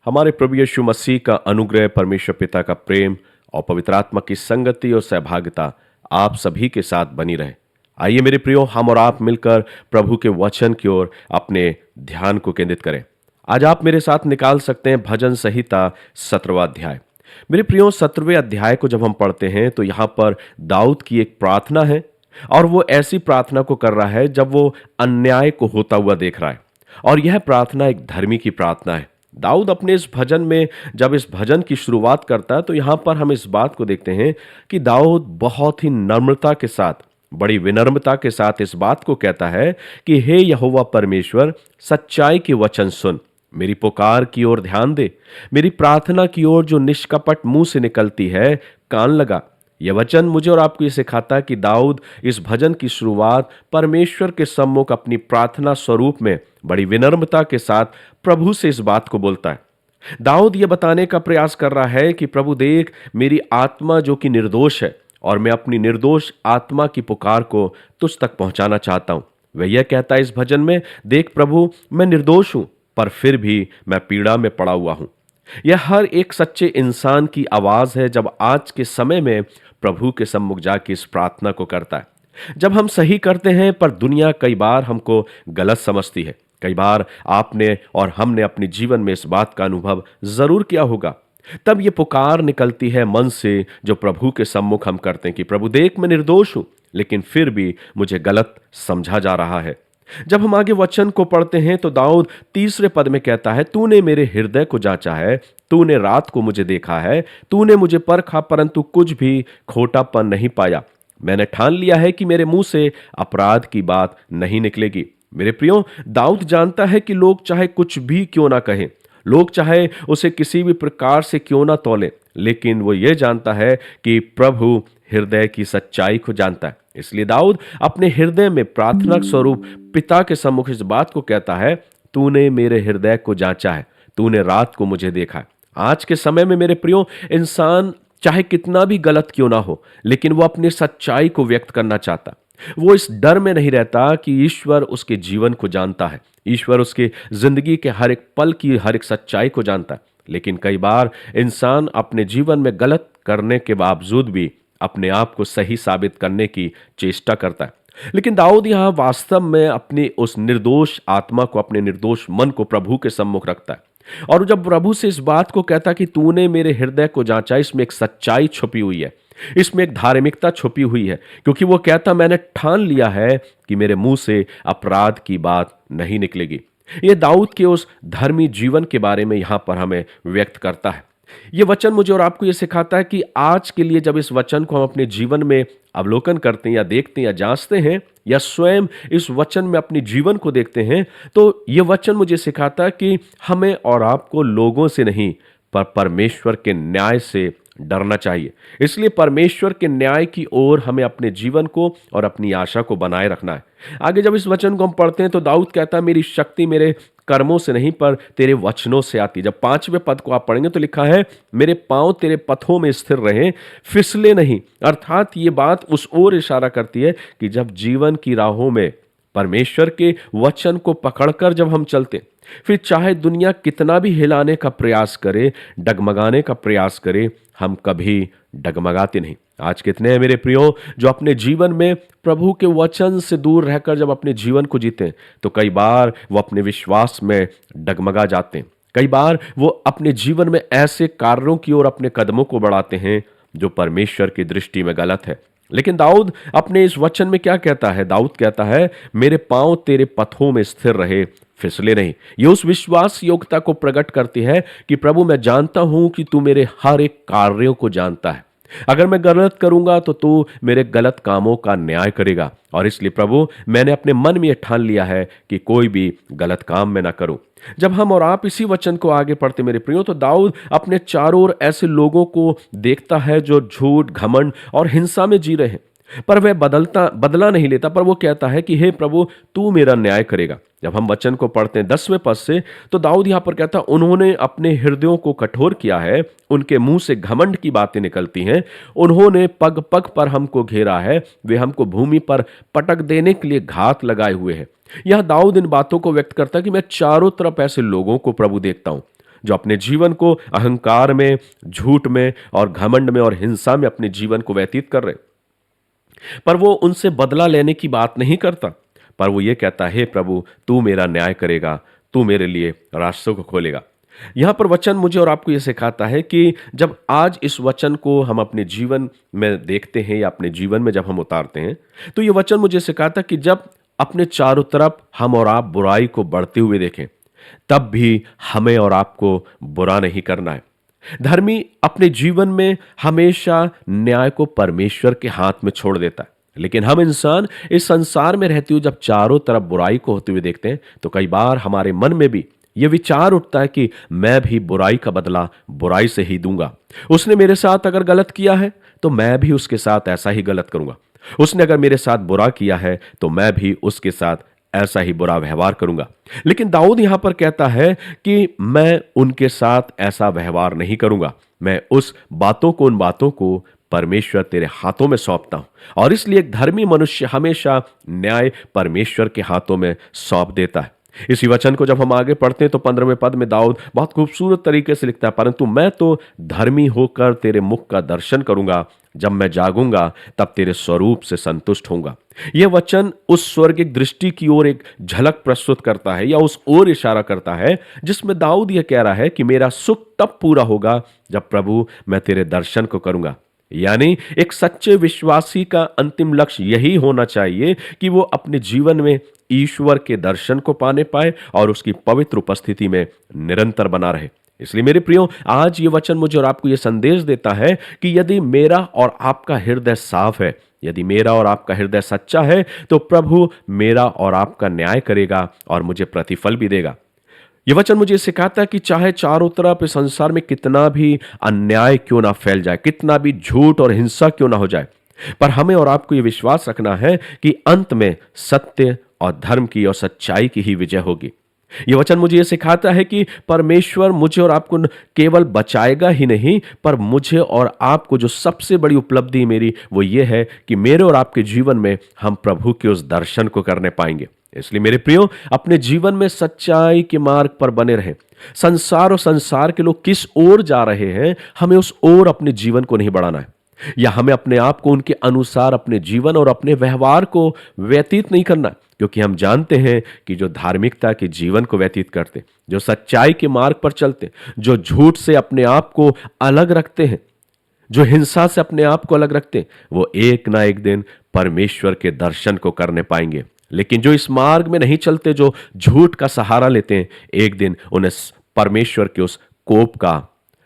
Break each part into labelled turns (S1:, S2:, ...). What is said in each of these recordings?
S1: हमारे प्रभु यीशु मसीह का अनुग्रह, परमेश्वर पिता का प्रेम और पवित्र आत्मा की संगति और सहभागिता आप सभी के साथ बनी रहे। आइए मेरे प्रियो, हम और आप मिलकर प्रभु के वचन की ओर अपने ध्यान को केंद्रित करें। आज आप मेरे साथ निकाल सकते हैं भजन संहिता 17वां अध्याय। मेरे प्रियो, 17वें अध्याय को जब हम पढ़ते हैं तो यहाँ पर दाऊद की एक प्रार्थना है, और वो ऐसी प्रार्थना को कर रहा है जब वो अन्याय को होता हुआ देख रहा है। और यह प्रार्थना एक धर्मी की प्रार्थना है। दाऊद अपने इस भजन में जब इस भजन की शुरुआत करता है तो यहाँ पर हम इस बात को देखते हैं कि दाऊद बहुत ही नम्रता के साथ, बड़ी विनम्रता के साथ इस बात को कहता है कि हे यहोवा परमेश्वर, सच्चाई के वचन सुन, मेरी पुकार की ओर ध्यान दे, मेरी प्रार्थना की ओर जो निष्कपट मुंह से निकलती है कान लगा। यह वचन मुझे और आपको ये सिखाता है कि दाऊद इस भजन की शुरुआत परमेश्वर के सम्मुख अपनी प्रार्थना स्वरूप में बड़ी विनम्रता के साथ प्रभु से इस बात को बोलता है। दाऊद ये बताने का प्रयास कर रहा है कि प्रभु देख, मेरी आत्मा जो कि निर्दोष है, और मैं अपनी निर्दोष आत्मा की पुकार को तुझ तक पहुंचाना चाहता हूं। वह यह कहता है इस भजन में, देख प्रभु, मैं निर्दोष हूं, पर फिर भी मैं पीड़ा में पड़ा हुआ हूं। यह हर एक सच्चे इंसान की आवाज है जब आज के समय में प्रभु के सम्मुख जाके इस प्रार्थना को करता है। जब हम सही करते हैं पर दुनिया कई बार हमको गलत समझती है। कई बार आपने और हमने अपने जीवन में इस बात का अनुभव जरूर किया होगा। तब ये पुकार निकलती है मन से जो प्रभु के सम्मुख हम करते हैं कि प्रभु देख, मैं निर्दोष हूं, लेकिन फिर भी मुझे गलत समझा जा रहा है। जब हम आगे वचन को पढ़ते हैं तो दाऊद तीसरे पद में कहता है, तूने मेरे हृदय को जांचा है, तूने रात को मुझे देखा है, तूने मुझे परखा, परंतु कुछ भी खोटापन नहीं पाया। मैंने ठान लिया है कि मेरे मुंह से अपराध की बात नहीं निकलेगी। मेरे प्रियो, दाऊद जानता है कि लोग चाहे कुछ भी क्यों ना कहें, लोग चाहे उसे किसी भी प्रकार से क्यों ना तौलें, लेकिन वो ये जानता है कि प्रभु हृदय की सच्चाई को जानता है। इसलिए दाऊद अपने हृदय में प्रार्थना स्वरूप पिता के सम्मुख इस बात को कहता है, तूने मेरे हृदय को जांचा है, तूने रात को मुझे देखा है। आज के समय में मेरे प्रियो, इंसान चाहे कितना भी गलत क्यों ना हो, लेकिन वो अपनी सच्चाई को व्यक्त करना चाहता। वो इस डर में नहीं रहता कि ईश्वर उसके जीवन को जानता है, ईश्वर उसके जिंदगी के हर एक पल की हर एक सच्चाई को जानता है। लेकिन कई बार इंसान अपने जीवन में गलत करने के बावजूद भी अपने आप को सही साबित करने की चेष्टा करता है। लेकिन दाऊद यहां वास्तव में अपनी उस निर्दोष आत्मा को, अपने निर्दोष मन को प्रभु के सम्मुख रखता है। और जब प्रभु से इस बात को कहता कि तूने मेरे हृदय को जांचा, इसमें एक सच्चाई छुपी हुई है, इसमें एक धार्मिकता छुपी हुई है, क्योंकि वो कहता, मैंने ठान लिया है कि मेरे मुंह से अपराध की बात नहीं निकलेगी। ये दाऊद के उस धर्मी जीवन के बारे में यहां पर हमें व्यक्त करता है। ये वचन मुझे और आपको ये सिखाता है कि आज के लिए जब इस वचन को हम अपने जीवन में अवलोकन करते हैं या देखते हैं या जांचते हैं या स्वयं इस वचन में अपने जीवन को देखते हैं, तो ये वचन मुझे सिखाता है कि हमें और आपको लोगों से नहीं पर परमेश्वर के न्याय से डरना चाहिए। इसलिए परमेश्वर के न्याय की ओर हमें अपने जीवन को और अपनी आशा को बनाए रखना है। आगे जब इस वचन को हम पढ़ते हैं तो दाऊद कहता है, मेरी शक्ति मेरे कर्मों से नहीं पर तेरे वचनों से आती। जब 5वें पद को आप पढ़ेंगे तो लिखा है, मेरे पांव तेरे पथों में स्थिर रहे, फिसले नहीं। अर्थात ये बात उस ओर इशारा करती है कि जब जीवन की राहों में परमेश्वर के वचन को पकड़कर जब हम चलते, फिर चाहे दुनिया कितना भी हिलाने का प्रयास करे, डगमगाने का प्रयास करे, हम कभी डगमगाते नहीं। आज कितने हैं मेरे प्रियो जो अपने जीवन में प्रभु के वचन से दूर रहकर जब अपने जीवन को जीते, तो कई बार वो अपने विश्वास में डगमगा जाते हैं। कई बार वो अपने जीवन में ऐसे कार्यों की ओर अपने कदमों को बढ़ाते हैं जो परमेश्वर की दृष्टि में गलत है। लेकिन दाऊद अपने इस वचन में क्या कहता है? दाऊद कहता है, मेरे पांव तेरे पथों में स्थिर रहे, फिसले नहीं। ये उस विश्वास योग्यता को प्रकट करती है कि प्रभु, मैं जानता हूं कि तू मेरे हर एक कार्यों को जानता है। अगर मैं गलत करूंगा तो तू मेरे गलत कामों का न्याय करेगा, और इसलिए प्रभु, मैंने अपने मन में यह ठान लिया है कि कोई भी गलत काम मैं ना करूं। जब हम और आप इसी वचन को आगे पढ़ते मेरे प्रियो, तो दाऊद अपने चारों ओर ऐसे लोगों को देखता है जो झूठ, घमंड और हिंसा में जी रहे हैं, पर वह बदला नहीं लेता, पर वो कहता है कि हे प्रभु, तू मेरा न्याय करेगा। जब हम वचन को पढ़ते हैं 10वें पद से, तो दाऊद यहां पर कहता, उन्होंने अपने हृदयों को कठोर किया है, उनके मुंह से घमंड की बातें निकलती हैं, उन्होंने पग पग पर हमको घेरा है, वे हमको भूमि पर पटक देने के लिए घात लगाए हुए हैं। यह दाऊद इन बातों को व्यक्त करता है कि मैं चारों तरफ ऐसे लोगों को प्रभु देखता हूं जो अपने जीवन को अहंकार में, झूठ में और घमंड में और हिंसा में अपने जीवन को व्यतीत कर रहे, पर वो उनसे बदला लेने की बात नहीं करता, पर वो ये कहता है, हे प्रभु, तू मेरा न्याय करेगा, तू मेरे लिए रास्तों को खोलेगा। यहां पर वचन मुझे और आपको ये सिखाता है कि जब आज इस वचन को हम अपने जीवन में देखते हैं या अपने जीवन में जब हम उतारते हैं, तो ये वचन मुझे सिखाता है कि जब अपने चारों तरफ हम और आप बुराई को बढ़ते हुए देखें, तब भी हमें और आपको बुरा नहीं करना है। धर्मी अपने जीवन में हमेशा न्याय को परमेश्वर के हाथ में छोड़ देता है, लेकिन हम इंसान इस संसार में रहते हुए जब चारों तरफ बुराई को होते हुए देखते हैं, तो कई बार हमारे मन में भी यह विचार उठता है कि मैं भी बुराई का बदला बुराई से ही दूंगा। उसने मेरे साथ अगर गलत किया है तो मैं भी उसके साथ ऐसा ही गलत करूंगा। उसने अगर मेरे साथ बुरा किया है तो मैं भी उसके साथ ऐसा ही बुरा व्यवहार करूंगा। लेकिन दाऊद यहां पर कहता है कि मैं उनके साथ ऐसा व्यवहार नहीं करूंगा। मैं उन बातों को परमेश्वर तेरे हाथों में सौंपता हूं। और इसलिए एक धर्मी मनुष्य हमेशा न्याय परमेश्वर के हाथों में सौंप देता है। इसी वचन को जब हम आगे पढ़ते हैं तो 15वें पद में दाऊद बहुत खूबसूरत तरीके से लिखता है, परंतु मैं तो धर्मी होकर तेरे मुख का दर्शन करूंगा, जब मैं जागूंगा तब तेरे स्वरूप से संतुष्ट होऊंगा। यह वचन उस स्वर्गिक दृष्टि की ओर एक झलक प्रस्तुत करता है या उस ओर इशारा करता है जिसमें दाऊद यह कह रहा है कि मेरा सुख तब पूरा होगा जब प्रभु मैं तेरे दर्शन को करूंगा। यानी एक सच्चे विश्वासी का अंतिम लक्ष्य यही होना चाहिए कि वो अपने जीवन में ईश्वर के दर्शन को पाने पाए और उसकी पवित्र उपस्थिति में निरंतर बना रहे। इसलिए मेरे प्रियो, आज ये वचन मुझे और आपको ये संदेश देता है कि यदि मेरा और आपका हृदय साफ है, यदि मेरा और आपका हृदय सच्चा है, तो प्रभु मेरा और आपका न्याय करेगा और मुझे प्रतिफल भी देगा। यह वचन मुझे सिखाता है कि चाहे चारों तरफ इस संसार में कितना भी अन्याय क्यों ना फैल जाए, कितना भी झूठ और हिंसा क्यों ना हो जाए, पर हमें और आपको यह विश्वास रखना है कि अंत में सत्य और धर्म की और सच्चाई की ही विजय होगी। यह वचन मुझे यह सिखाता है कि परमेश्वर मुझे और आपको केवल बचाएगा ही नहीं, पर मुझे और आपको जो सबसे बड़ी उपलब्धि मेरी वो ये है कि मेरे और आपके जीवन में हम प्रभु के उस दर्शन को करने पाएंगे। इसलिए मेरे प्रियो, अपने जीवन में सच्चाई के मार्ग पर बने रहें। संसार और संसार के लोग किस ओर जा रहे हैं, हमें उस ओर अपने जीवन को नहीं बढ़ाना है, या हमें अपने आप को उनके अनुसार अपने जीवन और अपने व्यवहार को व्यतीत नहीं करना, क्योंकि हम जानते हैं कि जो धार्मिकता के जीवन को व्यतीत करते, जो सच्चाई के मार्ग पर चलते, जो झूठ से अपने आप को अलग रखते हैं, जो हिंसा से अपने आप को अलग रखते हैं, वो एक ना एक दिन परमेश्वर के दर्शन को करने पाएंगे। लेकिन जो इस मार्ग में नहीं चलते, जो झूठ का सहारा लेते हैं, एक दिन उन्हें परमेश्वर के उस कोप का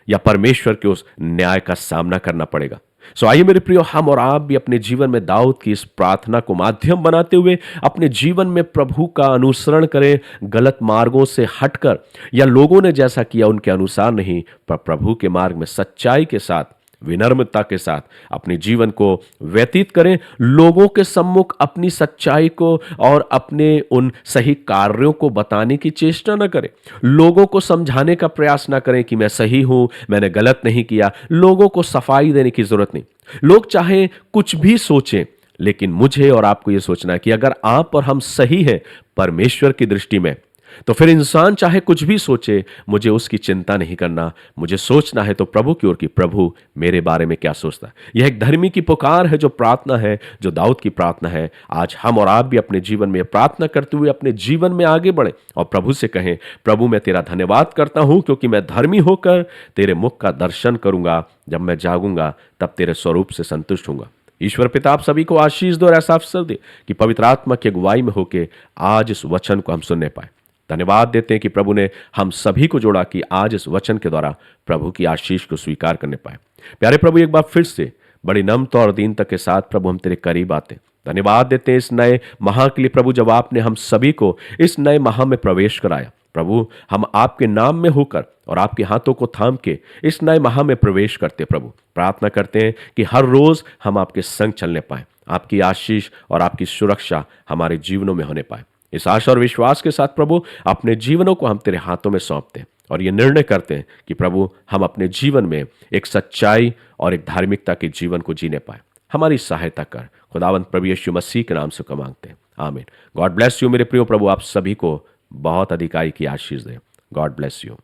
S1: या परमेश्वर के उस न्याय का सामना करना पड़ेगा। सो आइए मेरे प्रियो, हम और आप भी अपने जीवन में दाऊद की इस प्रार्थना को माध्यम बनाते हुए अपने जीवन में प्रभु का अनुसरण करें, गलत मार्गों से हटकर, या लोगों ने जैसा किया उनके अनुसार नहीं, पर प्रभु के मार्ग में सच्चाई के साथ, विनम्रता के साथ अपने जीवन को व्यतीत करें। लोगों के सम्मुख अपनी सच्चाई को और अपने उन सही कार्यों को बताने की चेष्टा न करें। लोगों को समझाने का प्रयास न करें कि मैं सही हूं, मैंने गलत नहीं किया। लोगों को सफाई देने की जरूरत नहीं। लोग चाहे कुछ भी सोचें, लेकिन मुझे और आपको यह सोचना है कि अगर आप और हम सही हैं परमेश्वर की दृष्टि में, तो फिर इंसान चाहे कुछ भी सोचे, मुझे उसकी चिंता नहीं करना। मुझे सोचना है तो प्रभु की ओर की, प्रभु मेरे बारे में क्या सोचता है। यह एक धर्मी की पुकार है, जो प्रार्थना है, जो दाऊद की प्रार्थना है। आज हम और आप भी अपने जीवन में प्रार्थना करते हुए अपने जीवन में आगे बढ़े और प्रभु से कहें, प्रभु मैं तेरा धन्यवाद करता हूं क्योंकि मैं धर्मी होकर तेरे मुख का दर्शन करूंगा। जब मैं जागूंगा तब तेरे स्वरूप से संतुष्ट होऊंगा। ईश्वर पिता आप सभी को आशीष दे और ऐसा अवसर दे कि पवित्र आत्मा की अगुवाई में होकर आज इस वचन को हम सुनने पाए। धन्यवाद देते हैं कि प्रभु ने हम सभी को जोड़ा कि आज इस वचन के द्वारा प्रभु की आशीष को स्वीकार करने पाए। प्यारे प्रभु, एक बार फिर से बड़ी नम्रता और दीनता के साथ प्रभु हम तेरे करीब आते हैं। धन्यवाद देते हैं इस नए माह के लिए प्रभु, जब आपने हम सभी को इस नए माह में प्रवेश कराया। प्रभु, हम आपके नाम में होकर और आपके हाथों को थाम के इस नए माह में प्रवेश करते। प्रभु, प्रार्थना करते हैं कि हर रोज हम आपके संग चलने पाए, आपकी आशीष और आपकी सुरक्षा हमारे जीवनों में होने पाए। इस आशा और विश्वास के साथ प्रभु अपने जीवनों को हम तेरे हाथों में सौंपते हैं और ये निर्णय करते हैं कि प्रभु हम अपने जीवन में एक सच्चाई और एक धार्मिकता के जीवन को जीने पाए। हमारी सहायता कर, खुदावंद प्रभु यीशु मसीह के नाम से को मांगते हैं, आमीन। गॉड ब्लेस यू मेरे प्रियो। प्रभु आप सभी को बहुत अधिकाई की आशीष दे। God bless you.